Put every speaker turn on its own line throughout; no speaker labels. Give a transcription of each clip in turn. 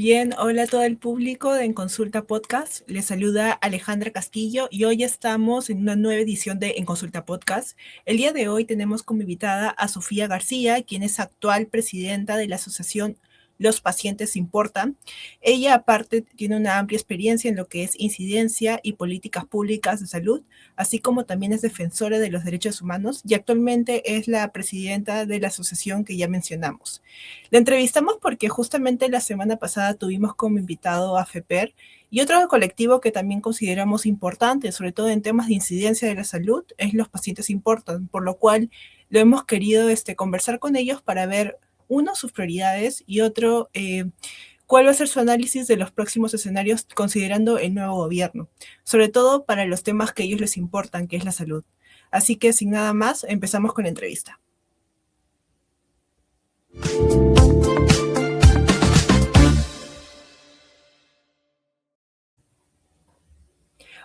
Bien, hola a todo el público de En Consulta Podcast. Les saluda Alejandra Castillo y hoy estamos en una nueva edición de En Consulta Podcast. El día de hoy tenemos como invitada a Sofía García, quien es actual presidenta de la asociación Los Pacientes Importan. Ella aparte tiene una amplia experiencia en lo que es incidencia y políticas públicas de salud, así como también es defensora de los derechos humanos y actualmente es la presidenta de la asociación que ya mencionamos. La entrevistamos porque justamente la semana pasada tuvimos como invitado a FEPER y otro colectivo que también consideramos importante, sobre todo en temas de incidencia de la salud, es Los Pacientes Importan, por lo cual lo hemos querido conversar con ellos para ver, uno, sus prioridades y otro, cuál va a ser su análisis de los próximos escenarios considerando el nuevo gobierno, sobre todo para los temas que a ellos les importan, que es la salud. Así que sin nada más, empezamos con la entrevista.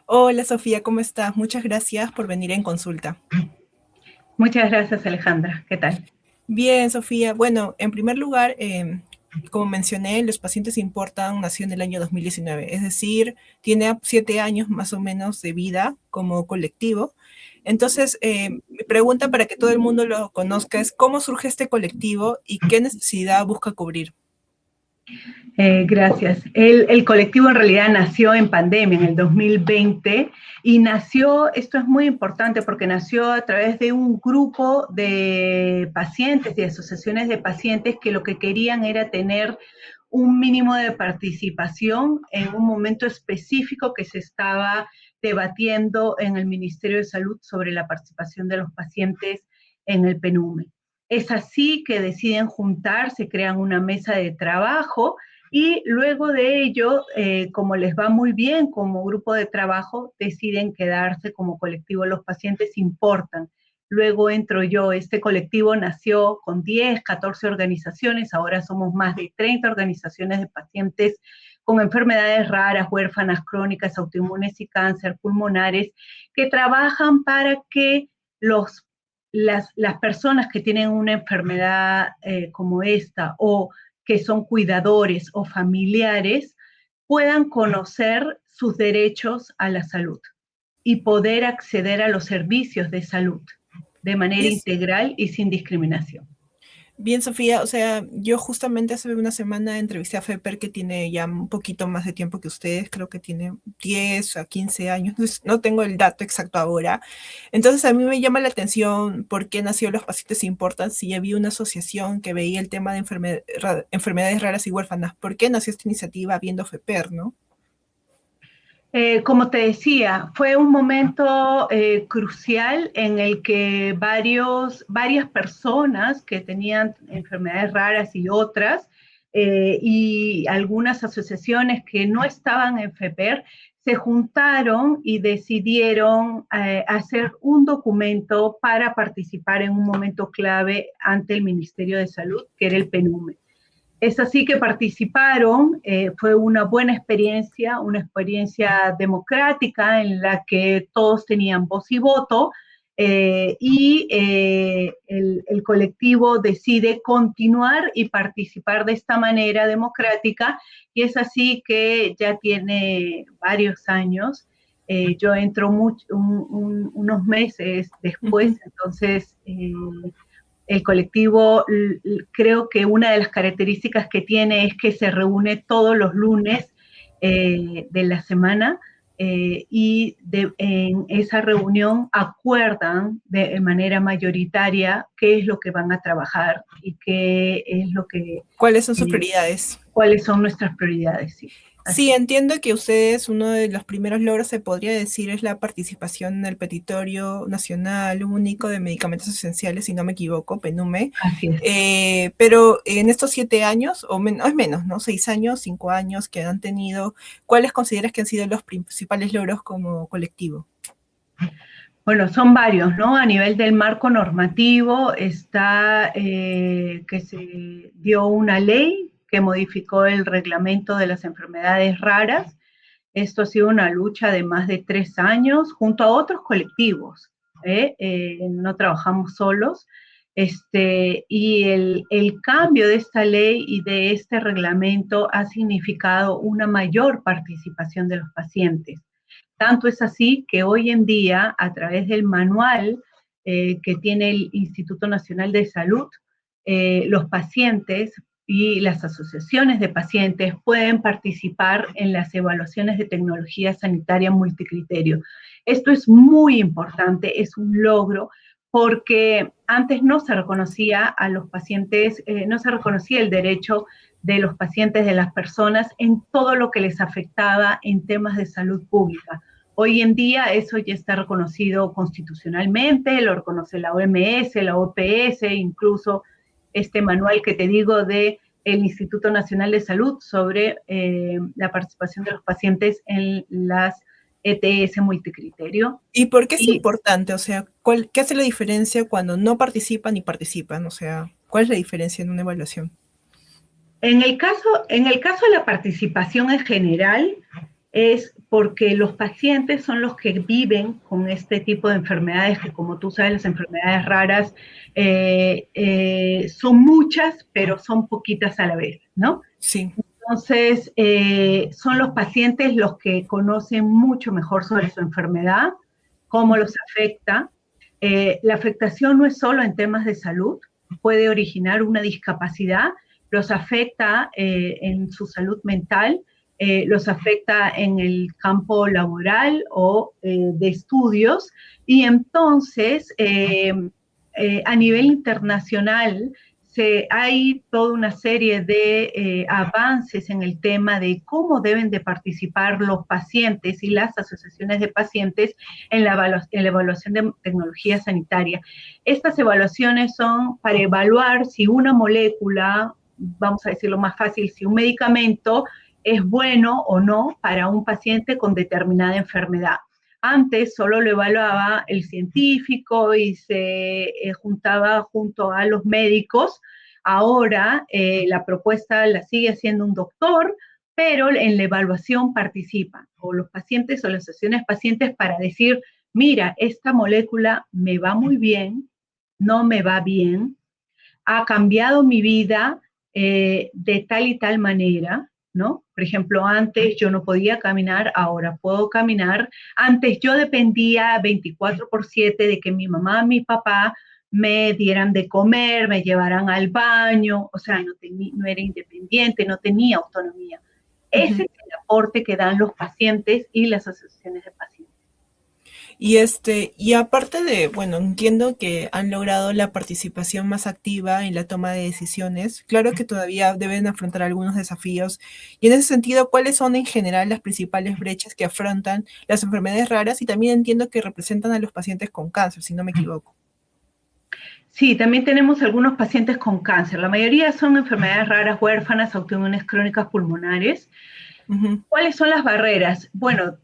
Hola Sofía, ¿cómo estás? Muchas gracias por venir en consulta.
Muchas gracias, Alejandra. ¿Qué tal?
Bien, Sofía. Bueno, en primer lugar, como mencioné, Los Pacientes Importan nació en el año 2019, es decir, tiene 7 años más o menos de vida como colectivo. Entonces, mi pregunta para que todo el mundo lo conozca es, ¿cómo surge este colectivo y qué necesidad busca cubrir?
Gracias. El colectivo en realidad nació en pandemia, en el 2020, y nació, esto es muy importante porque nació a través de un grupo de pacientes, de asociaciones de pacientes que lo que querían era tener un mínimo de participación en un momento específico que se estaba debatiendo en el Ministerio de Salud sobre la participación de los pacientes en el PNUME. Es así que deciden juntarse, crean una mesa de trabajo y luego de ello, como les va muy bien como grupo de trabajo, deciden quedarse como colectivo. Los pacientes importan. Luego entro yo, este colectivo nació con 10, 14 organizaciones, ahora somos más de 30 organizaciones de pacientes con enfermedades raras, huérfanas, crónicas, autoinmunes y cáncer, pulmonares, que trabajan para que las personas que tienen una enfermedad como esta o que son cuidadores o familiares puedan conocer sus derechos a la salud y poder acceder a los servicios de salud de manera
Yes.
integral y sin discriminación.
Bien, Sofía, o sea, yo justamente hace una semana entrevisté a FEPER que tiene ya un poquito más de tiempo que ustedes, creo que tiene 10 a 15 años, no tengo el dato exacto ahora. Entonces a mí me llama la atención por qué nació Los Pacientes Importan, si había una asociación que veía el tema de enfermedades raras y huérfanas, ¿por qué nació esta iniciativa viendo FEPER, no?
Como te decía, fue un momento crucial en el que varias personas que tenían enfermedades raras y algunas asociaciones que no estaban en FEPER se juntaron y decidieron hacer un documento para participar en un momento clave ante el Ministerio de Salud, que era el PNUME. Es así que participaron, fue una buena experiencia, una experiencia democrática en la que todos tenían voz y voto, el colectivo decide continuar y participar de esta manera democrática, y es así que ya tiene varios años. Yo entro unos meses después, entonces el colectivo, creo que una de las características que tiene es que se reúne todos los lunes de la semana en esa reunión acuerdan de manera mayoritaria qué es lo que van a trabajar y qué es lo que...
¿Cuáles son sus prioridades?
¿Cuáles son nuestras prioridades? Sí.
Sí, entiendo que ustedes, uno de los primeros logros, se podría decir, es la participación en el Petitorio Nacional Único de Medicamentos Esenciales, si no me equivoco, PENUME.
Así es.
Pero en estos 7 años, o es menos, ¿no? 6 años, 5 años que han tenido, ¿cuáles consideras que han sido los principales logros como colectivo?
Bueno, son varios, ¿no? A nivel del marco normativo está que se dio una ley que modificó el reglamento de las enfermedades raras. Esto ha sido una lucha de más de 3 años junto a otros colectivos. No trabajamos solos. Y el cambio de esta ley y de este reglamento ha significado una mayor participación de los pacientes. Tanto es así que hoy en día, a través del manual que tiene el Instituto Nacional de Salud, los pacientes y las asociaciones de pacientes pueden participar en las evaluaciones de tecnología sanitaria multicriterio. Esto es muy importante, es un logro, porque antes no se reconocía a los pacientes, no se reconocía el derecho de los pacientes, de las personas, en todo lo que les afectaba en temas de salud pública. Hoy en día eso ya está reconocido constitucionalmente, lo reconoce la OMS, la OPS, incluso este manual que te digo de el Instituto Nacional de Salud sobre la participación de los pacientes en las ETS multicriterio.
¿Y por qué es importante? O sea, ¿qué hace la diferencia cuando no participan y participan? O sea, ¿cuál es la diferencia en una evaluación?
En el caso de la participación en general, es porque los pacientes son los que viven con este tipo de enfermedades, que como tú sabes, las enfermedades raras son muchas, pero son poquitas a la vez, ¿no?
Sí.
Entonces, son los pacientes los que conocen mucho mejor sobre su enfermedad, cómo los afecta. La afectación no es solo en temas de salud, puede originar una discapacidad, los afecta en su salud mental, los afecta en el campo laboral o de estudios, y entonces a nivel internacional hay toda una serie de avances en el tema de cómo deben de participar los pacientes y las asociaciones de pacientes en la evaluación de tecnología sanitaria. Estas evaluaciones son para evaluar si una molécula, vamos a decirlo más fácil, si un medicamento es bueno o no para un paciente con determinada enfermedad. Antes solo lo evaluaba el científico y se juntaba junto a los médicos. Ahora la propuesta la sigue haciendo un doctor, pero en la evaluación participan o los pacientes o las asociaciones pacientes para decir, mira, esta molécula me va muy bien, no me va bien, ha cambiado mi vida de tal y tal manera, ¿no? Por ejemplo, antes yo no podía caminar, ahora puedo caminar. Antes yo dependía 24/7 de que mi mamá, mi papá me dieran de comer, me llevaran al baño, o sea, no era independiente, no tenía autonomía. Ese es el aporte que dan los pacientes y las asociaciones de pacientes.
Y aparte de, bueno, entiendo que han logrado la participación más activa en la toma de decisiones. Claro que todavía deben afrontar algunos desafíos. Y en ese sentido, ¿cuáles son en general las principales brechas que afrontan las enfermedades raras? Y también entiendo que representan a los pacientes con cáncer, si no me equivoco.
Sí, también tenemos algunos pacientes con cáncer. La mayoría son enfermedades raras, huérfanas, autoinmunes crónicas pulmonares. ¿Cuáles son las barreras? Bueno,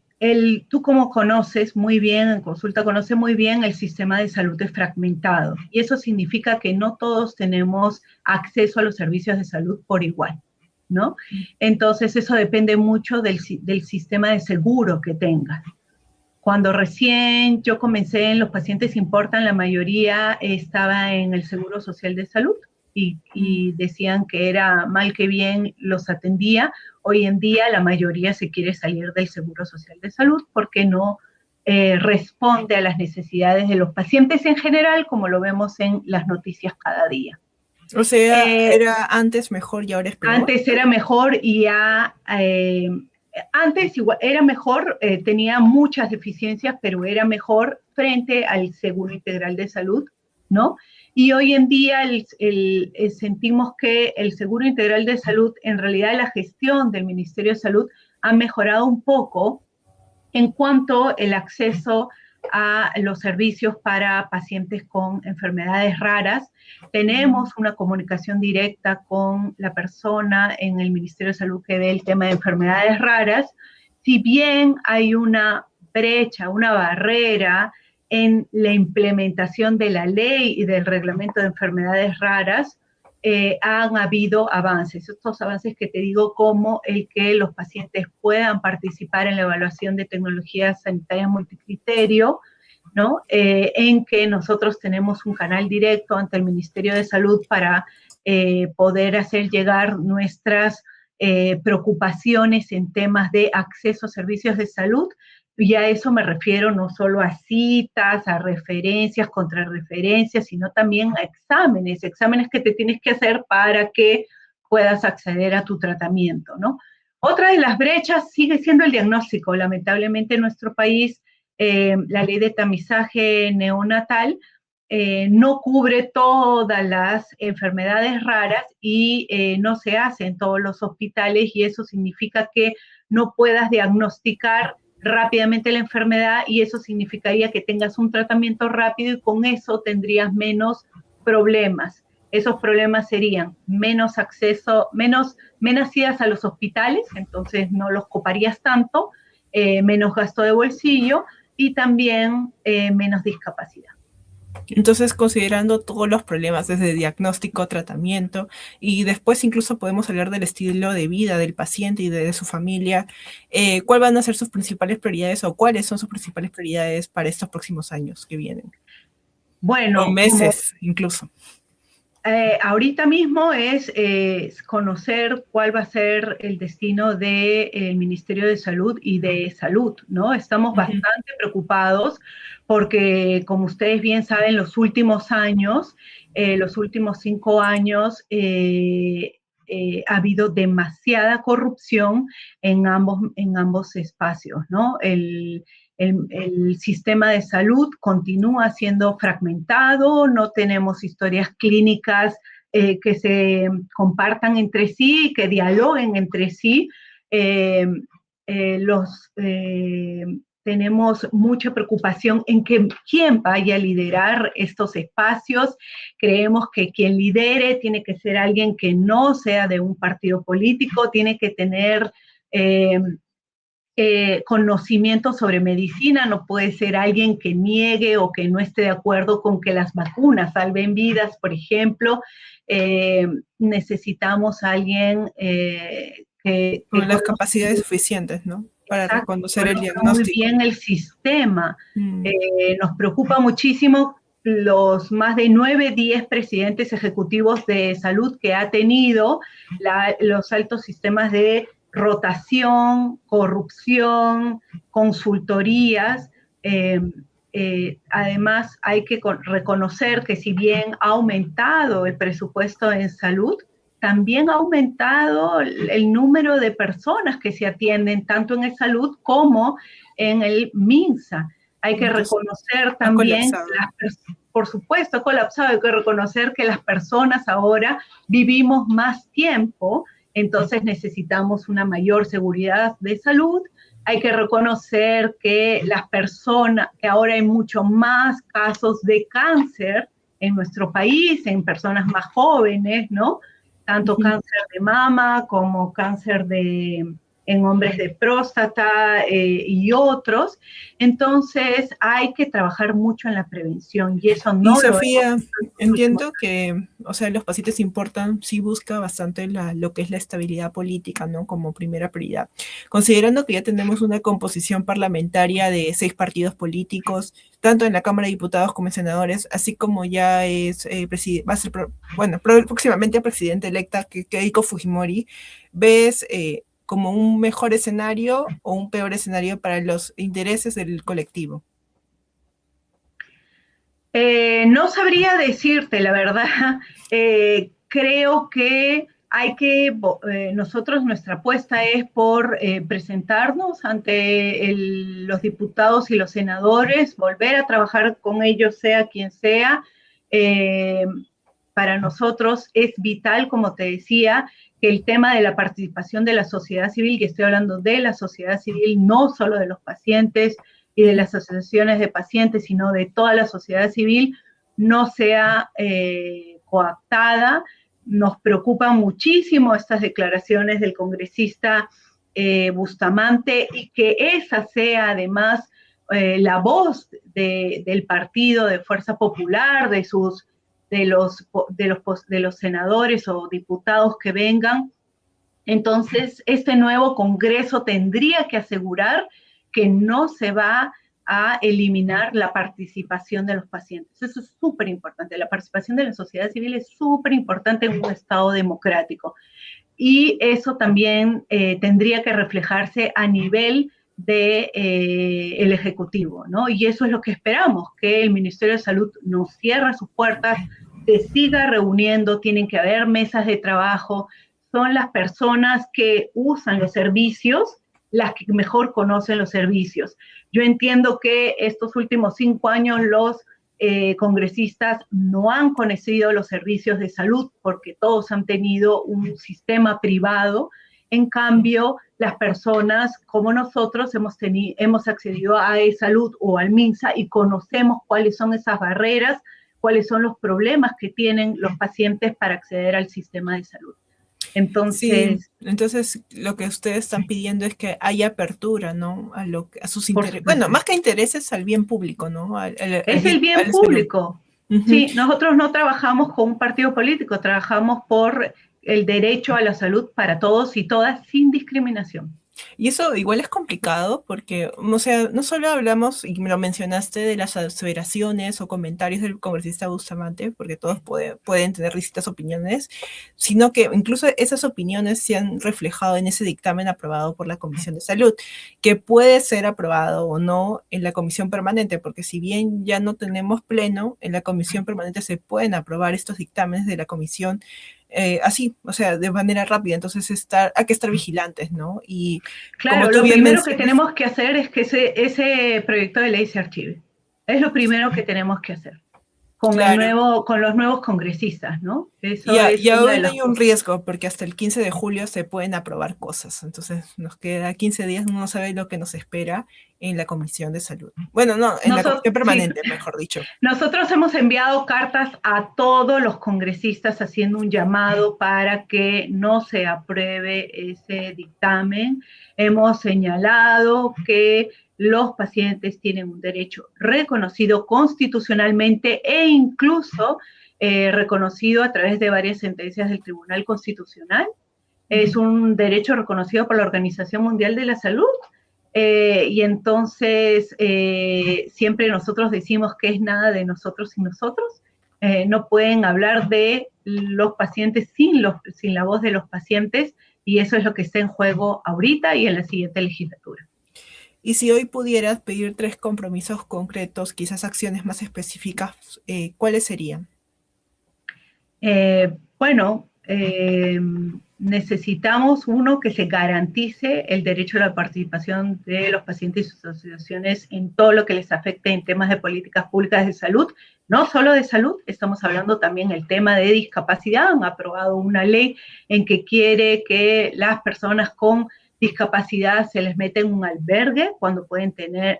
tú como conoces muy bien, en consulta conoces muy bien, el sistema de salud es fragmentado. Y eso significa que no todos tenemos acceso a los servicios de salud por igual, ¿no? Entonces eso depende mucho del sistema de seguro que tengas. Cuando recién yo comencé en Los Pacientes Importan, la mayoría estaba en el Seguro Social de Salud y decían que era mal que bien los atendía. Hoy en día la mayoría se quiere salir del Seguro Social de Salud porque no responde a las necesidades de los pacientes en general, como lo vemos en las noticias cada día.
O sea, ¿era antes mejor y ahora es peor?
Antes era mejor y ya... antes igual, era mejor, tenía muchas deficiencias, pero era mejor frente al Seguro Integral de Salud, ¿no? Y hoy en día sentimos que el Seguro Integral de Salud, en realidad la gestión del Ministerio de Salud ha mejorado un poco en cuanto al acceso a los servicios para pacientes con enfermedades raras. Tenemos una comunicación directa con la persona en el Ministerio de Salud que ve el tema de enfermedades raras. Si bien hay una brecha, una barrera en la implementación de la ley y del reglamento de enfermedades raras, han habido avances. Estos avances que te digo, como el que los pacientes puedan participar en la evaluación de tecnologías sanitarias multicriterio, ¿no? En que nosotros tenemos un canal directo ante el Ministerio de Salud para poder hacer llegar nuestras preocupaciones en temas de acceso a servicios de salud. Y a eso me refiero no solo a citas, a referencias, contrarreferencias, sino también a exámenes que te tienes que hacer para que puedas acceder a tu tratamiento, ¿no? Otra de las brechas sigue siendo el diagnóstico. Lamentablemente en nuestro país la ley de tamizaje neonatal no cubre todas las enfermedades raras y no se hace en todos los hospitales, y eso significa que no puedas diagnosticar rápidamente la enfermedad, y eso significaría que tengas un tratamiento rápido y con eso tendrías menos problemas. Esos problemas serían menos acceso, menos idas a los hospitales, entonces no los coparías tanto, menos gasto de bolsillo y también menos discapacidad.
Entonces, considerando todos los problemas, desde diagnóstico, tratamiento, y después incluso podemos hablar del estilo de vida del paciente y de su familia, ¿cuáles van a ser sus principales prioridades o cuáles son sus principales prioridades para estos próximos años que vienen? O
Bueno,
meses incluso.
Ahorita mismo es conocer cuál va a ser el destino del Ministerio de Salud y de Salud, ¿no? Estamos bastante preocupados porque, como ustedes bien saben, los últimos años, los últimos 5 años, ha habido demasiada corrupción en ambos espacios, ¿no? El sistema de salud continúa siendo fragmentado, no tenemos historias clínicas que se compartan entre sí, que dialoguen entre sí. Tenemos mucha preocupación en que quién vaya a liderar estos espacios. Creemos que quien lidere tiene que ser alguien que no sea de un partido político, tiene que tener conocimiento sobre medicina, no puede ser alguien que niegue o que no esté de acuerdo con que las vacunas salven vidas, por ejemplo. Necesitamos a alguien
con las capacidades suficientes, ¿no? Para reconocer el diagnóstico.
Muy bien el sistema. Nos preocupa muchísimo los más de 9, 10 presidentes ejecutivos de salud que ha tenido los altos sistemas de rotación, corrupción, consultorías. Además, hay que reconocer que si bien ha aumentado el presupuesto en salud, también ha aumentado el número de personas que se atienden tanto en el salud como en el MINSA. Hay que reconocer también, por supuesto, ha colapsado, hay que reconocer que las personas ahora vivimos más tiempo, entonces necesitamos una mayor seguridad de salud. Hay que reconocer que las personas, que ahora hay mucho más casos de cáncer en nuestro país, en personas más jóvenes, ¿no? Tanto cáncer de mama como cáncer en hombres de próstata y otros. Entonces hay que trabajar mucho en la prevención y eso no
y Sofía, entiendo que, o sea, los pacientes importan, sí busca bastante lo que es la estabilidad política, ¿no? Como primera prioridad. Considerando que ya tenemos una composición parlamentaria de 6 partidos políticos, tanto en la Cámara de Diputados como en senadores, así como ya es, va a ser, bueno, próximamente presidente electa Keiko Fujimori, ¿ves como un mejor escenario o un peor escenario para los intereses del colectivo?
No sabría decirte, la verdad. Creo que hay que, nosotros, nuestra apuesta es por presentarnos ante los diputados y los senadores, volver a trabajar con ellos, sea quien sea. Para nosotros es vital, como te decía, que el tema de la participación de la sociedad civil, y estoy hablando de la sociedad civil, no solo de los pacientes y de las asociaciones de pacientes, sino de toda la sociedad civil, no sea coaptada. Nos preocupan muchísimo estas declaraciones del congresista Bustamante, y que esa sea además la voz del partido de Fuerza Popular, de los senadores o diputados que vengan. Entonces, este nuevo Congreso tendría que asegurar que no se va a eliminar la participación de los pacientes. Eso es súper importante. La participación de la sociedad civil es súper importante en un Estado democrático. Y eso también tendría que reflejarse a nivel de el Ejecutivo, ¿no? Y eso es lo que esperamos, que el Ministerio de Salud nos cierre sus puertas, se siga reuniendo, tienen que haber mesas de trabajo, son las personas que usan los servicios las que mejor conocen los servicios. Yo entiendo que estos últimos 5 años los congresistas no han conocido los servicios de salud porque todos han tenido un sistema privado. En cambio, las personas como nosotros hemos accedido a e-salud o al MINSA y conocemos cuáles son esas barreras, cuáles son los problemas que tienen los pacientes para acceder al sistema de salud.
Sí, entonces lo que ustedes están pidiendo es que haya apertura, ¿no? A sus intereses. Bueno, más que intereses, al bien público, ¿no?
Es el bien público. Sí, nosotros no trabajamos con un partido político, trabajamos por el derecho a la salud para todos y todas sin discriminación.
Y eso igual es complicado porque, o sea, no solo hablamos, y me lo mencionaste, de las aseveraciones o comentarios del congresista Bustamante, porque todos pueden tener distintas opiniones, sino que incluso esas opiniones se han reflejado en ese dictamen aprobado por la Comisión de Salud, que puede ser aprobado o no en la Comisión Permanente, porque si bien ya no tenemos pleno, en la Comisión Permanente se pueden aprobar estos dictámenes de la Comisión así, o sea, de manera rápida. Entonces hay que estar vigilantes, ¿no? Y
claro, lo primero que tenemos que hacer es que ese proyecto de ley se archive. Es lo primero que tenemos que hacer con, con los nuevos congresistas, ¿no?
Y aún hay un riesgo, porque hasta el 15 de julio se pueden aprobar cosas. Entonces nos queda 15 días, uno no sabe lo que nos espera en la Comisión de Salud. Bueno, no, en la Comisión Permanente, sí, mejor dicho.
Nosotros hemos enviado cartas a todos los congresistas haciendo un llamado para que no se apruebe ese dictamen. Hemos señalado que los pacientes tienen un derecho reconocido constitucionalmente e incluso reconocido a través de varias sentencias del Tribunal Constitucional. Es un derecho reconocido por la Organización Mundial de la Salud. Y entonces siempre nosotros decimos que es nada de nosotros sin nosotros. No pueden hablar de los pacientes sin la voz de los pacientes, y eso es lo que está en juego ahorita y en la siguiente legislatura.
Y si hoy pudieras pedir 3 compromisos concretos, quizás acciones más específicas, ¿cuáles serían?
Necesitamos, uno, que se garantice el derecho a la participación de los pacientes y sus asociaciones en todo lo que les afecte en temas de políticas públicas de salud, no solo de salud, estamos hablando también del tema de discapacidad. Han aprobado una ley en que quiere que las personas con discapacidad se les mete en un albergue cuando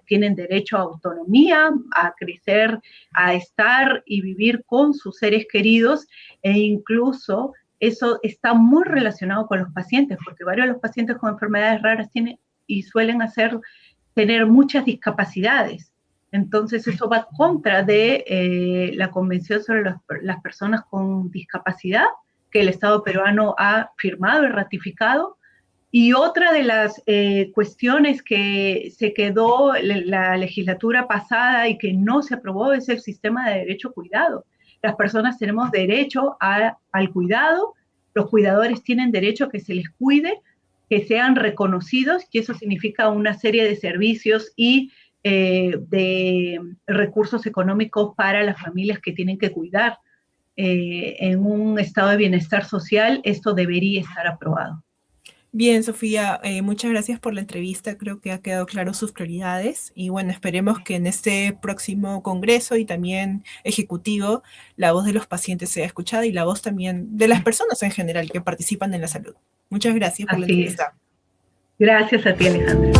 tienen derecho a autonomía, a crecer, a estar y vivir con sus seres queridos, e incluso eso está muy relacionado con los pacientes, porque varios de los pacientes con enfermedades raras tienen y suelen tener muchas discapacidades. Entonces eso va contra de la Convención sobre las personas con discapacidad, que el Estado peruano ha firmado y ratificado. Y otra de las cuestiones que se quedó la legislatura pasada y que no se aprobó es el sistema de derecho a cuidado. Las personas tenemos derecho al cuidado, los cuidadores tienen derecho a que se les cuide, que sean reconocidos, y eso significa una serie de servicios y de recursos económicos para las familias que tienen que cuidar. En un estado de bienestar social, esto debería estar aprobado.
Bien, Sofía, muchas gracias por la entrevista. Creo que ha quedado claro sus prioridades y bueno, esperemos que en este próximo congreso y también ejecutivo la voz de los pacientes sea escuchada y la voz también de las personas en general que participan en la salud. Muchas gracias por la entrevista.
Gracias a ti, Alejandra.